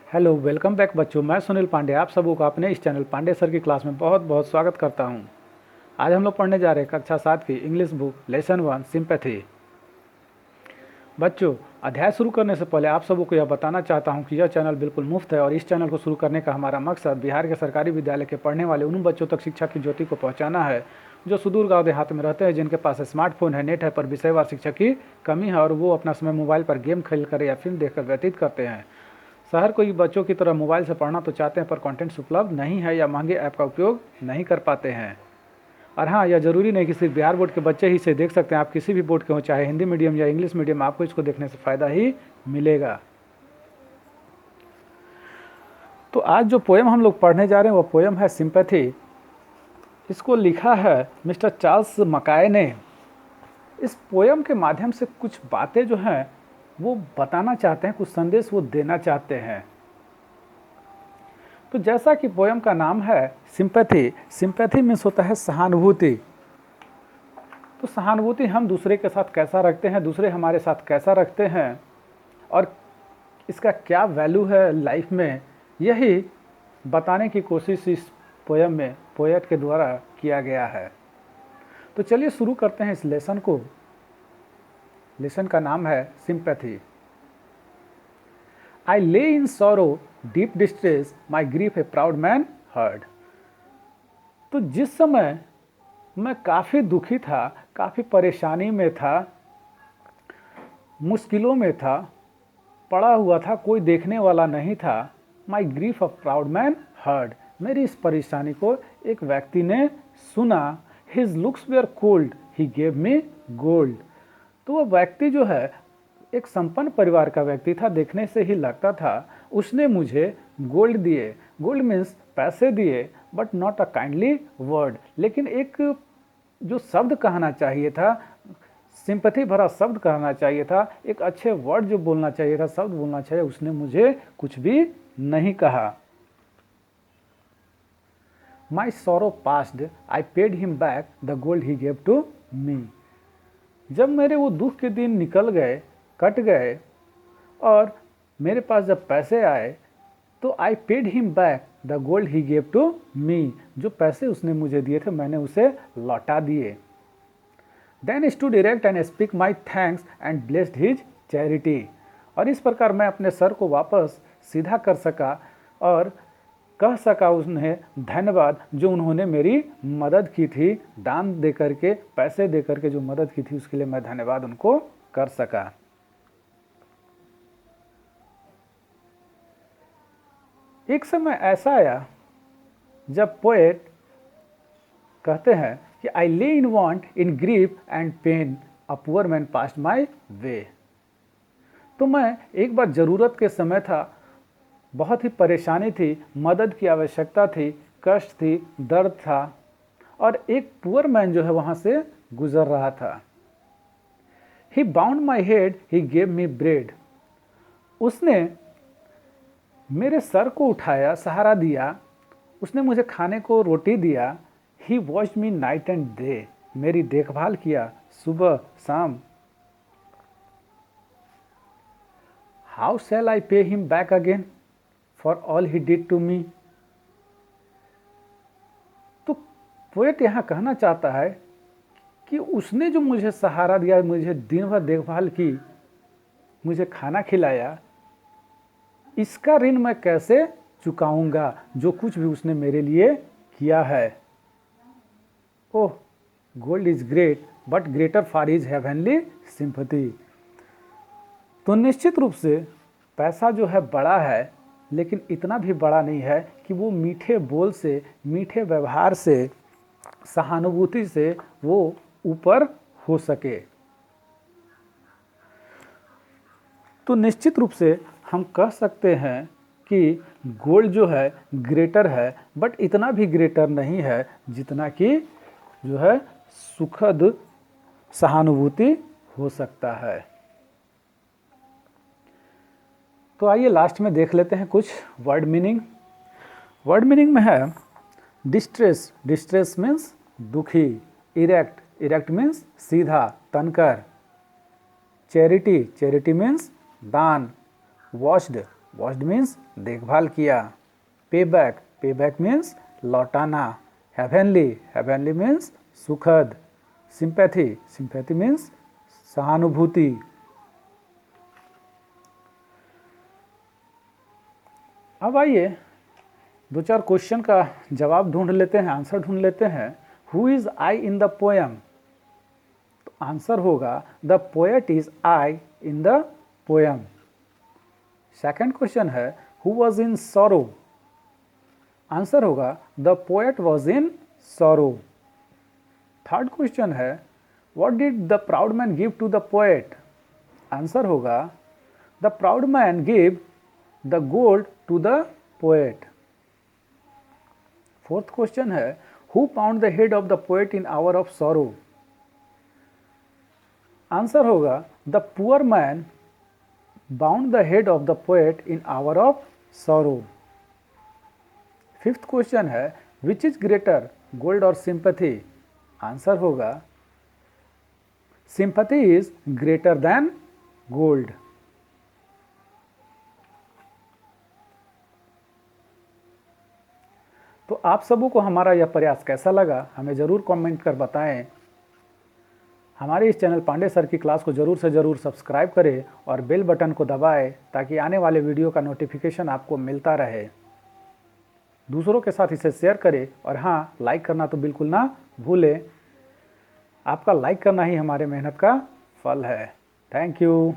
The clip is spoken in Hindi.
हेलो, वेलकम बैक बच्चों। मैं सुनील पांडे आप सबों का अपने इस चैनल पांडे सर की क्लास में बहुत बहुत स्वागत करता हूं। आज हम लोग पढ़ने जा रहे हैं कक्षा 7 की इंग्लिश बुक लेसन 1 सिंपैथी। बच्चों, अध्याय शुरू करने से पहले आप सबों को यह बताना चाहता हूं कि यह चैनल बिल्कुल मुफ्त है और इस चैनल को शुरू करने का हमारा मकसद बिहार के सरकारी विद्यालय के पढ़ने वाले उन बच्चों तक शिक्षा की ज्योति को पहुँचाना है जो सुदूर गाँव देहात में रहते हैं, जिनके पास स्मार्टफोन है, नेट है, पर विषयवार शिक्षा की कमी है और वो अपना समय मोबाइल पर गेम खेल कर या फिल्म देखकर व्यतीत करते हैं। शहर कोई बच्चों की तरह मोबाइल से पढ़ना तो चाहते हैं, पर कंटेंट्स उपलब्ध नहीं है या महंगे ऐप का उपयोग नहीं कर पाते हैं। और हाँ, यह जरूरी नहीं कि सिर्फ बिहार बोर्ड के बच्चे ही इसे देख सकते हैं। आप किसी भी बोर्ड के हो, चाहे हिंदी मीडियम या इंग्लिश मीडियम, आपको इसको देखने से फ़ायदा ही मिलेगा। तो आज जो पोएम हम लोग पढ़ने जा रहे हैं वो पोएम है सिंपैथी। इसको लिखा है मिस्टर चार्ल्स मकाय ने। इस पोएम के माध्यम से कुछ बातें जो हैं वो बताना चाहते हैं, कुछ संदेश वो देना चाहते हैं। तो जैसा कि पोएम का नाम है सिंपैथी, सिंपैथी मीन्स होता है सहानुभूति। तो सहानुभूति हम दूसरे के साथ कैसा रखते हैं, दूसरे हमारे साथ कैसा रखते हैं और इसका क्या वैल्यू है लाइफ में, यही बताने की कोशिश इस पोएम में पोएट के द्वारा किया गया है। तो चलिए शुरू करते हैं इस लेसन को। लेसन का नाम है sympathy. I lay in sorrow, deep distress, my grief a proud man heard। तो जिस समय मैं काफ़ी दुखी था, काफ़ी परेशानी में था, मुश्किलों में था, पड़ा हुआ था, कोई देखने वाला नहीं था, my grief a proud man heard। मेरी इस परेशानी को एक व्यक्ति ने सुना। His looks were cold, he gave me gold। तो वह व्यक्ति जो है एक संपन्न परिवार का व्यक्ति था, देखने से ही लगता था। उसने मुझे गोल्ड दिए। गोल्ड मीन्स पैसे दिए, but not a kindly word. लेकिन एक जो शब्द कहना चाहिए था, सिंपैथी भरा शब्द कहना चाहिए था, एक अच्छे वर्ड जो बोलना चाहिए था, शब्द बोलना चाहिए, उसने मुझे कुछ भी नहीं कहा। My sorrow passed, I paid him back the gold he gave to me. जब मेरे वो दुख के दिन निकल गए, कट गए और मेरे पास जब पैसे आए तो I paid him back the gold he gave to me. जो पैसे उसने मुझे दिए थे मैंने उसे लौटा दिए। Then stood erect and speak my thanks and blessed his charity. और इस प्रकार मैं अपने सर को वापस सीधा कर सका और कह सका उन्हें धन्यवाद जो उन्होंने मेरी मदद की थी, दान दे करके, पैसे दे करके जो मदद की थी उसके लिए मैं धन्यवाद उनको कर सका। एक समय ऐसा आया जब पोएट कहते हैं कि I lay in want in grief and pain a poor man passed my way. तो मैं एक बार ज़रूरत के समय था, बहुत ही परेशानी थी, मदद की आवश्यकता थी, कष्ट थी, दर्द था और एक पुअर मैन जो है वहाँ से गुजर रहा था। He bound my head, he gave me bread. उसने मेरे सर को उठाया, सहारा दिया, उसने मुझे खाने को रोटी दिया। He watched me night and day, मेरी देखभाल किया सुबह शाम। How shall I pay him back again for all he did to me. तो पोएट यहाँ कहना चाहता है कि उसने जो मुझे सहारा दिया, मुझे दिन भर देखभाल की, मुझे खाना खिलाया, इसका ऋण मैं कैसे चुकाऊंगा जो कुछ भी उसने मेरे लिए किया है। Oh, gold is great but greater for his heavenly sympathy. तो निश्चित रूप से पैसा जो है बड़ा है, लेकिन इतना भी बड़ा नहीं है कि वो मीठे बोल से, मीठे व्यवहार से, सहानुभूति से वो ऊपर हो सके। तो निश्चित रूप से हम कह सकते हैं कि गोल्ड जो है ग्रेटर है, बट इतना भी ग्रेटर नहीं है जितना कि जो है सुखद सहानुभूति हो सकता है। तो आइए लास्ट में देख लेते हैं कुछ वर्ड मीनिंग। वर्ड मीनिंग में है डिस्ट्रेस, डिस्ट्रेस मीन्स दुखी। इरेक्ट, इरेक्ट मीन्स सीधा, तनकर। चैरिटी, चैरिटी मीन्स दान। वॉच्ड, वॉच्ड मीन्स देखभाल किया। पे बैक मीन्स लौटाना। हेवनली मीन्स सुखद। सिंपैथी मीन्स सहानुभूति। अब आइए दो चार क्वेश्चन का जवाब ढूंढ लेते हैं, आंसर ढूंढ लेते हैं। Who is I in the poem? तो आंसर होगा the poet is I in the poem. Second question है who was in sorrow? Answer होगा the poet was in sorrow. Third question है what did the proud man give to the poet? Answer होगा the proud man give the gold to the poet. Fourth question है who bound the head of the poet in hour of sorrow? Answer होगा the poor man bound the head of the poet in hour of sorrow. Fifth question है विच इज ग्रेटर, गोल्ड और सिंपैथी? आंसर होगा sympathy is greater than gold. तो आप सबों को हमारा यह प्रयास कैसा लगा हमें ज़रूर कमेंट कर बताएं। हमारे इस चैनल पांडे सर की क्लास को ज़रूर से ज़रूर सब्सक्राइब करें और बेल बटन को दबाएं ताकि आने वाले वीडियो का नोटिफिकेशन आपको मिलता रहे। दूसरों के साथ इसे शेयर करें और हाँ, लाइक करना तो बिल्कुल ना भूलें। आपका लाइक करना ही हमारे मेहनत का फल है। Thank you.